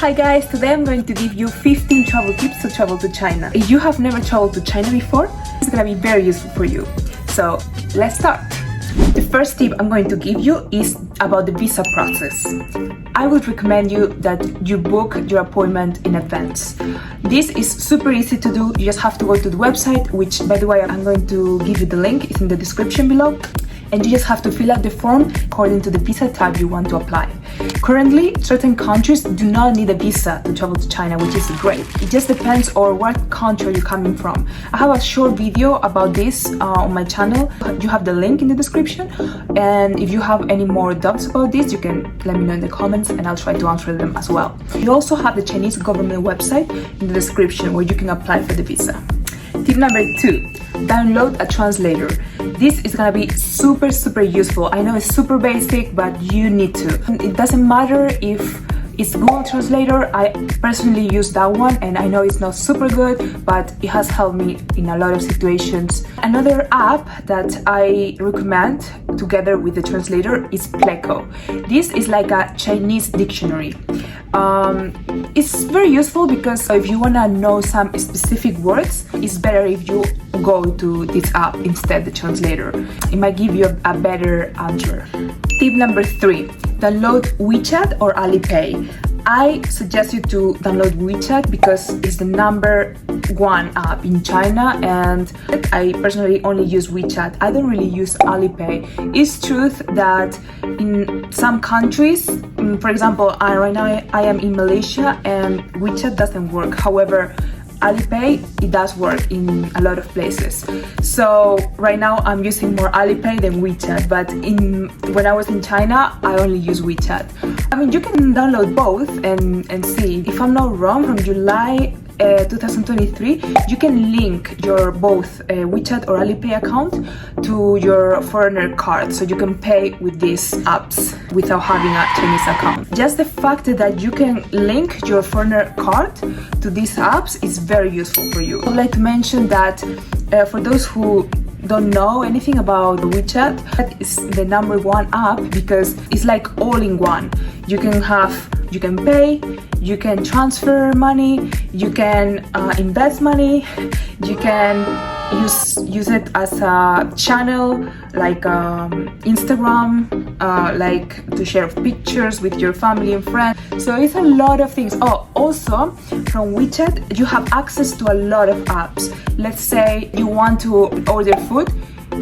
Hi guys, today I'm going to give you 15 travel tips to travel to China. If you have never traveled to China before, it's gonna be very useful for you. So let's start. The first tip I'm going to give you is about the visa process. I would recommend you that you book your appointment in advance. This is super easy to do. You just have to go to the website, which by the way I'm going to give you the link, it's in the description below. And you just have to fill out the form according to the visa type you want to apply. Currently, certain countries do not need a visa to travel to China, which is great. It just depends on what country you're coming from. I have a short video about this on my channel. You have the link in the description. And if you have any more doubts about this, you can let me know in the comments and I'll try to answer them as well. You also have the Chinese government website in the description where you can apply for the visa. Tip number 2, download a translator. This is gonna be super useful. I know it's super basic, but you need to. It doesn't matter if it's Google Translator. I personally use that one and I know it's not super good, but it has helped me in a lot of situations. Another app that I recommend together with the translator is Pleco. This is like a Chinese dictionary. It's very useful because if you want to know some specific words, it's better if you go to this app instead the translator. It might give you a better answer. Tip number 3, download WeChat or Alipay. I suggest you to download WeChat because it's the #1 app in China and I personally only use WeChat. I don't really use Alipay. It's truth that in some countries, for example, right now I am in Malaysia and WeChat doesn't work. However, Alipay, it does work in a lot of places. So right now I'm using more Alipay than WeChat, but when I was in China, I only use WeChat. I mean, you can download both and see. If I'm not wrong, from July 2023, you can link your both WeChat or Alipay account to your foreigner card, so you can pay with these apps without having a Chinese account. Just the fact that you can link your foreigner card to these apps is very useful for you. I would like to mention that for those who don't know anything about WeChat, that is the #1 app because it's like all in one. You can pay, you can transfer money, you can invest money, you can use it as a channel like Instagram, like to share pictures with your family and friends. So it's a lot of things. Oh, also from WeChat you have access to a lot of apps. Let's say you want to order food,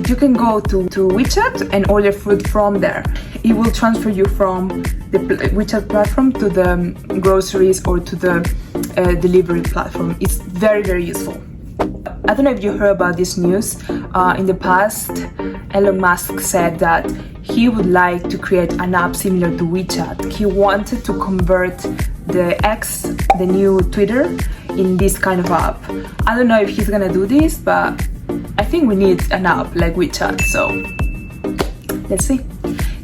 you can go to WeChat and order food from there. It will transfer you from the WeChat platform to the groceries or to the delivery platform. It's very useful. I don't know if you heard about this news. In the past, Elon Musk said that he would like to create an app similar to WeChat. He wanted to convert the X, the new Twitter, in this kind of app. I don't know if he's gonna do this, but I think we need an app like WeChat, so let's see.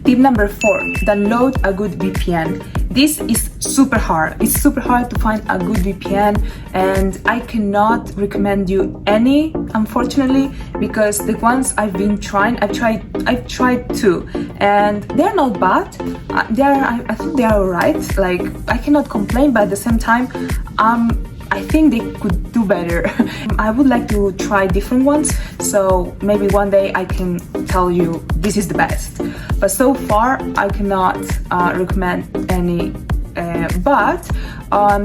Tip number 4, download a good VPN. This is super hard. It's super hard to find a good VPN and I cannot recommend you any, unfortunately, because the ones I've been trying, I've tried 2 and they're not bad. I think they are alright. Like, I cannot complain, but at the same time, I think they could do better. I would like to try different ones, so maybe one day I can tell you this is the best. But so far, I cannot recommend any. But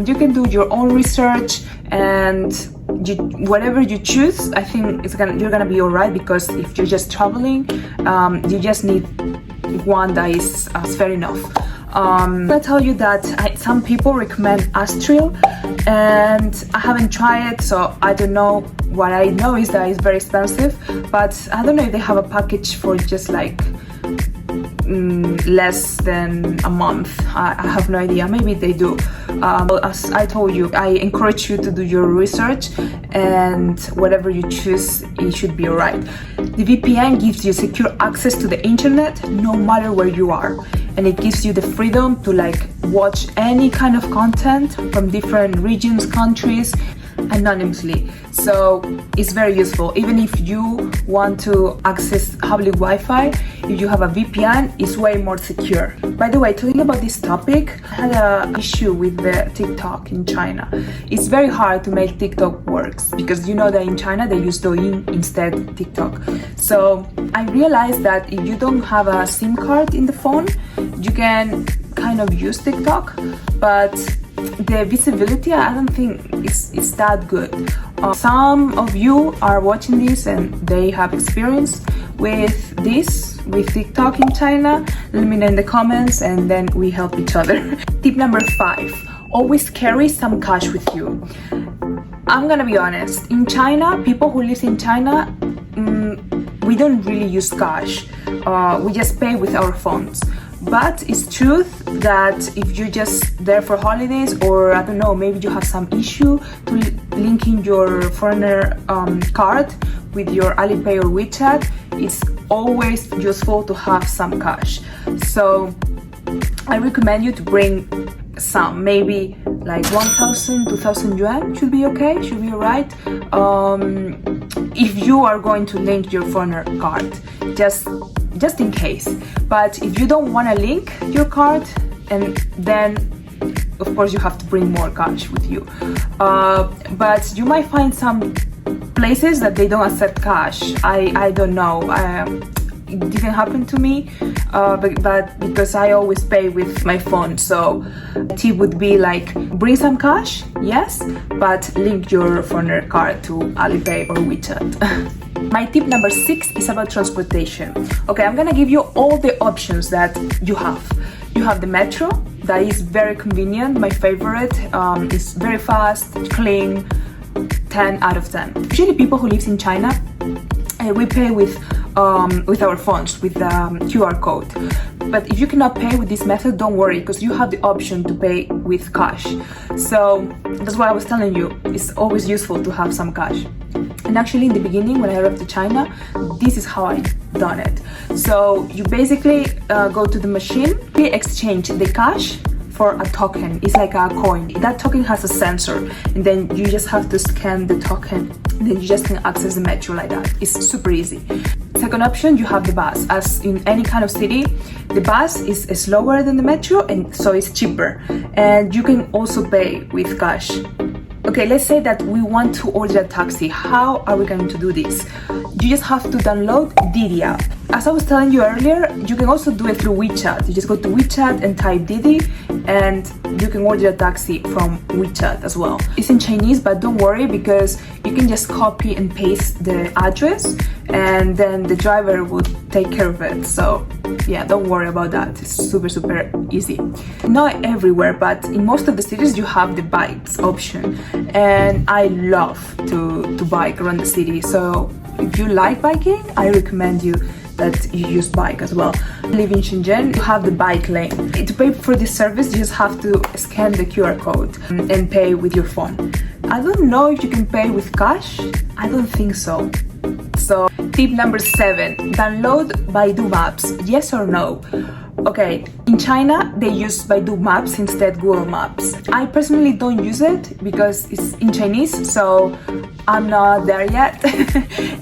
you can do your own research and whatever you choose, I think you're gonna be alright, because if you're just traveling, you just need one that is fair enough. I'm gonna tell you that some people recommend Astriel and I haven't tried it, so I don't know. What I know is that it's very expensive, but I don't know if they have a package for just like less than a month. I have no idea, maybe they do. But as I told you, I encourage you to do your research and whatever you choose, it should be alright. The VPN gives you secure access to the internet no matter where you are, and it gives you the freedom to like watch any kind of content from different regions, countries, anonymously. So it's very useful. Even if you want to access public Wi-Fi, if you have a VPN, it's way more secure. By the way, talking about this topic, I had an issue with the TikTok in China. It's very hard to make TikTok works because you know that in China they use Douyin instead of TikTok. So I realized that if you don't have a SIM card in the phone, you can kind of use TikTok, but the visibility I don't think it's that good. Some of you are watching this and they have experience with TikTok in China. Let me know in the comments and then we help each other. Tip number 5, always carry some cash with you. I'm gonna be honest, in China, people who live in China, we don't really use cash. We just pay with our phones. But it's truth that if you're just there for holidays, or I don't know, maybe you have some issue to linking your foreigner card with your Alipay or WeChat, it's always useful to have some cash. So I recommend you to bring some, maybe like 1,000, 2,000 yuan should be okay, should be alright. If you are going to link your foreigner card, just in case. But if you don't want to link your card, and then of course you have to bring more cash with you. But you might find some places that they don't accept cash. I don't know. It didn't happen to me, but because I always pay with my phone. So the tip would be like, bring some cash, yes, but link your foreigner card to Alipay or WeChat. My tip number 6 is about transportation. Okay, I'm gonna give you all the options that you have. You have the metro, that is very convenient, my favorite. It's very fast, clean, 10 out of 10. Usually people who live in China, we pay with our phones, with the QR code. But if you cannot pay with this method, don't worry, because you have the option to pay with cash. So that's why I was telling you, it's always useful to have some cash. And actually in the beginning, when I arrived to China, this is how I done it. So you basically go to the machine, we exchange the cash for a token. It's like a coin. That token has a sensor, and then you just have to scan the token, and then you just can access the metro like that. It's super easy. Second option, you have the bus. As in any kind of city, the bus is slower than the metro, and so it's cheaper. And you can also pay with cash. Okay, let's say that we want to order a taxi. How are we going to do this? You just have to download Didi app. As I was telling you earlier, you can also do it through WeChat. You just go to WeChat and type Didi, and you can order a taxi from WeChat as well. It's in Chinese, but don't worry, because you can just copy and paste the address, and then the driver will take care of it. So yeah, don't worry about that. It's super easy. Not everywhere, but in most of the cities you have the bikes option, and I love to bike around the city. So if you like biking, I recommend you that you use bike as well. Live in Shenzhen, you have the bike lane. To pay for this service, you just have to scan the QR code and pay with your phone. I don't know if you can pay with cash. I don't think so. So tip number 7, download Baidu Maps, yes or no? Okay, in China they use Baidu Maps instead Google Maps. I personally don't use it because it's in Chinese, so I'm not there yet.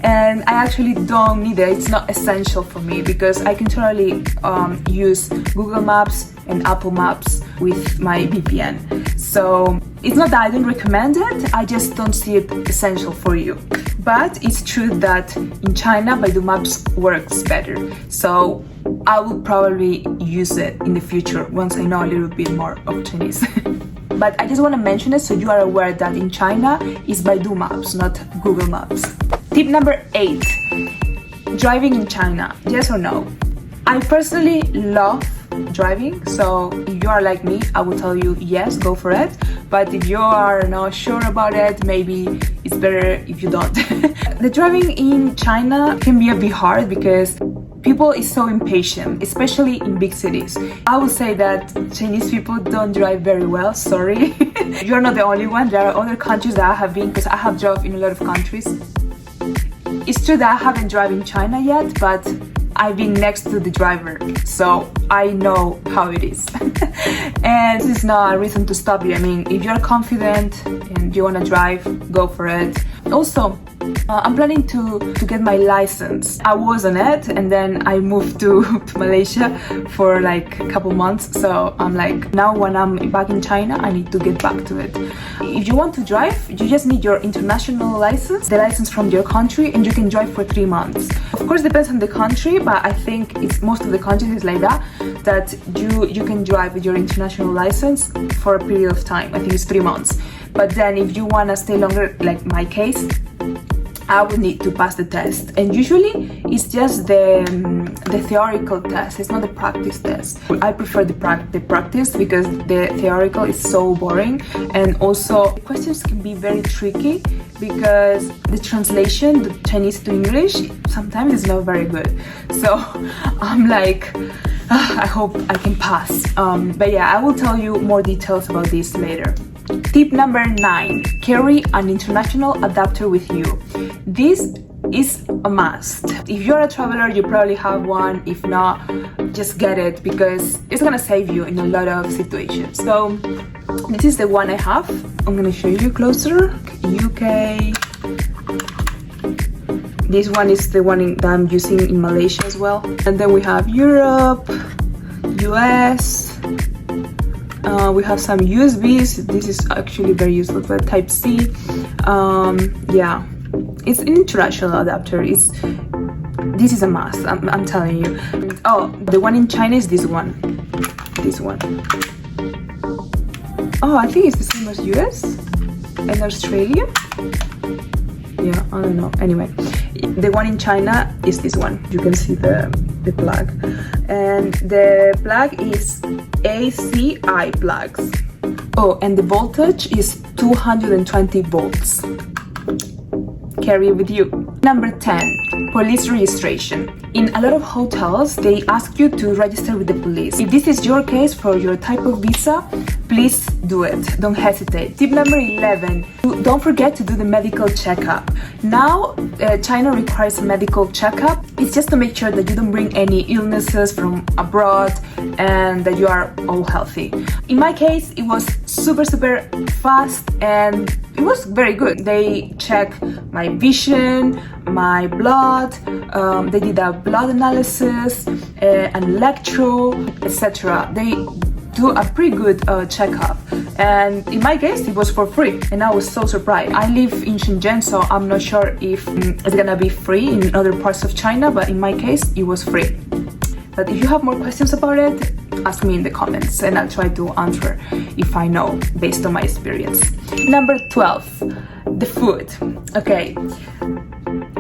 And I actually don't need it. It's not essential for me because I can totally use Google Maps and Apple Maps with my VPN. So it's not that I don't recommend it, I just don't see it essential for you. But it's true that in China Baidu Maps works better. So I will probably use it in the future once I know a little bit more of Chinese. But I just want to mention it so you are aware that in China it's Baidu Maps, not Google Maps. Tip number 8, driving in China, yes or no? I personally love driving, so if you are like me, I will tell you yes, go for it. But if you are not sure about it, maybe it's better if you don't. The driving in China can be a bit hard because people is so impatient, especially in big cities. I would say that Chinese people don't drive very well, sorry. You're not the only one, there are other countries that I have been, because I have drove in a lot of countries. It's true that I haven't driven in China yet, but I've been next to the driver, so I know how it is. And this is not a reason to stop you. I mean, if you're confident and you want to drive, go for it. Also, I'm planning to get my license. I was on it and then I moved to Malaysia for like a couple months. So I'm like, now when I'm back in China, I need to get back to it. If you want to drive, you just need your international license, the license from your country, and you can drive for 3 months. Of course, depends on the country, but I think it's most of the countries is like that you can drive with your international license for a period of time. I think it's 3 months. But then if you want to stay longer, like my case, I would need to pass the test, and usually it's just the theoretical test. It's not the practice test. I prefer the practice because the theoretical is so boring, and also the questions can be very tricky because the translation, the Chinese to English, sometimes is not very good. So I'm like, I hope I can pass. But yeah, I will tell you more details about this later. Tip number 9, carry an international adapter with you. This is a must. If you're a traveler, you probably have one. If not, just get it because it's gonna save you in a lot of situations. So this is the one I have. I'm gonna show you closer. UK. This one is the one that I'm using in Malaysia as well. And then we have Europe, US. We have some USBs. This is actually very useful for Type-C. Yeah, it's an international adapter. This is a must. I'm telling you. Oh, the one in China is this one. This one. Oh, I think it's the same as US and Australia. Yeah, I don't know. Anyway, the one in China is this one. You can see the plug, and the plug is ACI plugs. Oh, and the voltage is 220 volts. Carry with you. Number 10, police registration. In a lot of hotels, they ask you to register with the police. If this is your case for your type of visa, please do it. Don't hesitate. Tip number 11, don't forget to do the medical checkup. Now, China requires a medical checkup. It's just to make sure that you don't bring any illnesses from abroad and that you are all healthy. In my case, it was super fast and it was very good. They check my vision, my blood, they did a blood analysis, an electro, etc. They do a pretty good checkup, and in my case it was for free, and I was so surprised. I live in Shenzhen, so I'm not sure if it's gonna be free in other parts of China, but in my case it was free. But if you have more questions about it, ask me in the comments and I'll try to answer if I know based on my experience. Number 12, the food. Okay,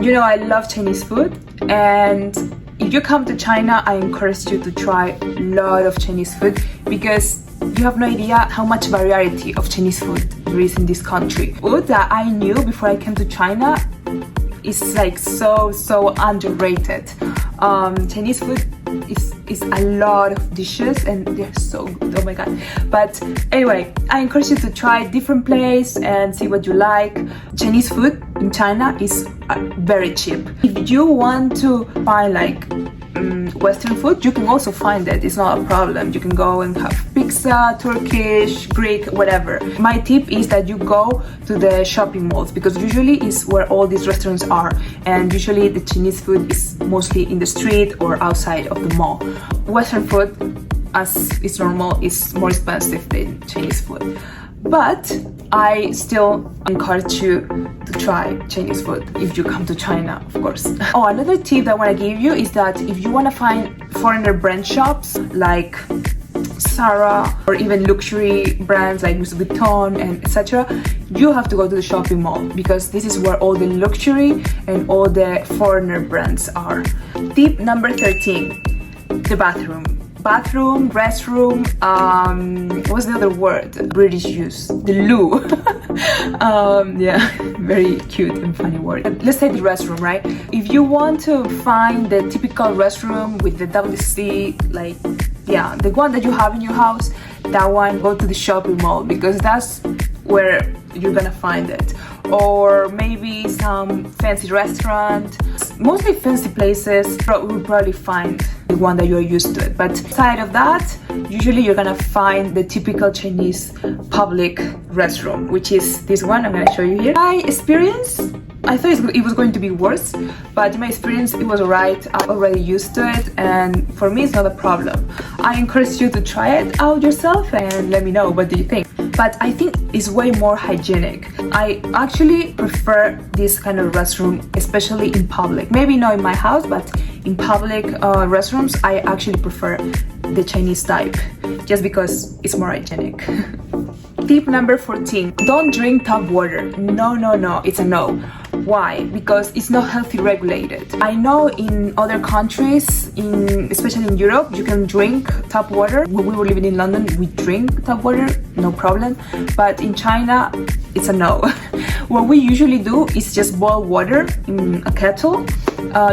you know I love Chinese food, and if you come to China, I encourage you to try a lot of Chinese food because you have no idea how much variety of Chinese food there is in this country. Food that I knew before I came to China is like so underrated. Chinese food is a lot of dishes and they're so good, oh my god. But anyway, I encourage you to try different places and see what you like. Chinese food in China is very cheap. If you want to find like Western food, you can also find it. It's not a problem. You can go and have pizza, Turkish, Greek, whatever. My tip is that you go to the shopping malls because usually is where all these restaurants are, and usually the Chinese food is mostly in the street or outside of the mall. Western food, as is normal, is more expensive than Chinese food. But I still encourage you to try Chinese food if you come to China, of course. Oh, another tip I want to give you is that if you want to find foreigner brand shops like Zara or even luxury brands like Louis Vuitton and etc., you have to go to the shopping mall because this is where all the luxury and all the foreigner brands are. Tip number 13, the bathroom. Bathroom, restroom, what's the other word British use? The loo. Yeah, very cute and funny word. Let's say the restroom, right? If you want to find the typical restroom with the WC, like, yeah, the one that you have in your house, that one, go to the shopping mall because that's where you're gonna find it. Or maybe some fancy restaurant. Mostly fancy places will probably find the one that you're used to it. But aside of that, usually you're gonna find the typical Chinese public restroom, which is this one. I'm gonna show you here. My experience, I thought it was going to be worse, but in my experience it was alright. I'm already used to it, and for me it's not a problem. I encourage you to try it out yourself and let me know what do you think. But I think it's way more hygienic. I actually prefer this kind of restroom, especially in public. Maybe not in my house, but in public restrooms, I actually prefer the Chinese type, just because it's more hygienic. Tip number 14, don't drink tap water. No, it's a no. Why? Because it's not healthy regulated. I know in other countries, especially in Europe, you can drink tap water. When we were living in London, we drink tap water, no problem. But in China, it's a no. What we usually do is just boil water in a kettle.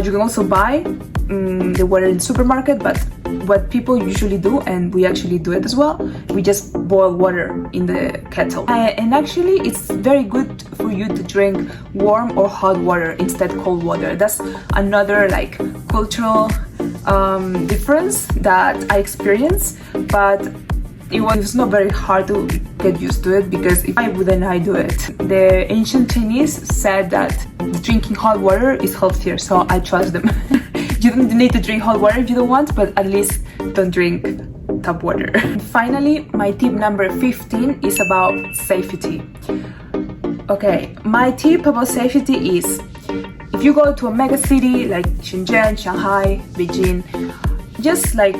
You can also buy the water in the supermarket, but what people usually do, and we actually do it as well, we just boil water in the kettle. And actually it's very good for you to drink warm or hot water instead cold water. That's another like cultural difference that I experienced, but it was not very hard to get used to it, because if I wouldn't, I do it. The ancient Chinese said that drinking hot water is healthier, so I trust them. You don't need to drink hot water if you don't want, but at least don't drink tap water. Finally, my tip number 15 is about safety. Okay, my tip about safety is, if you go to a mega city like Shenzhen, Shanghai, Beijing, just like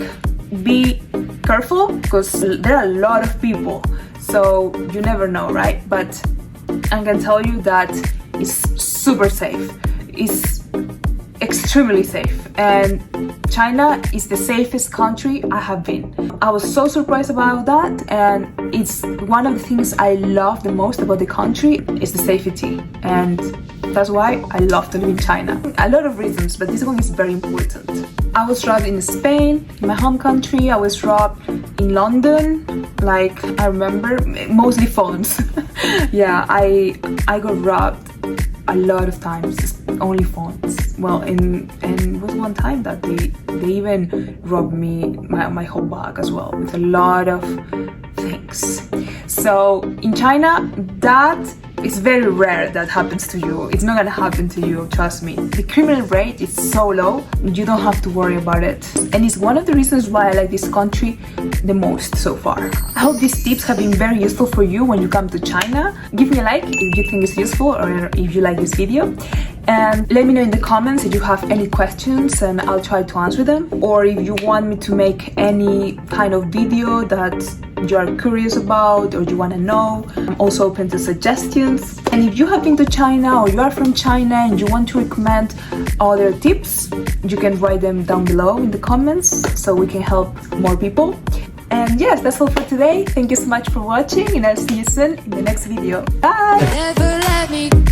be careful, because there are a lot of people, so you never know, right? But I can tell you that it's super safe. It's extremely safe, and China is the safest country I have been. I was so surprised about that, and it's one of the things I love the most about the country is the safety, and that's why I love to live in China. A lot of reasons, but this one is very important. I was robbed in Spain, in my home country. I was robbed in London, like I remember, mostly phones. Yeah, I got robbed a lot of times, only phones. Well, and it was one time that they even robbed me, my whole bag as well, with a lot of things. So in China, that is very rare that happens to you. It's not gonna happen to you, trust me. The criminal rate is so low, you don't have to worry about it. And it's one of the reasons why I like this country the most so far. I hope these tips have been very useful for you when you come to China. Give me a like if you think it's useful, or if you like this video. And let me know in the comments if you have any questions, and I'll try to answer them. Or if you want me to make any kind of video that you are curious about or you want to know, I'm also open to suggestions. And if you have been to China, or you are from China and you want to recommend other tips, you can write them down below in the comments so we can help more people. And yes, that's all for today. Thank you so much for watching, and I'll see you soon in the next video. Bye!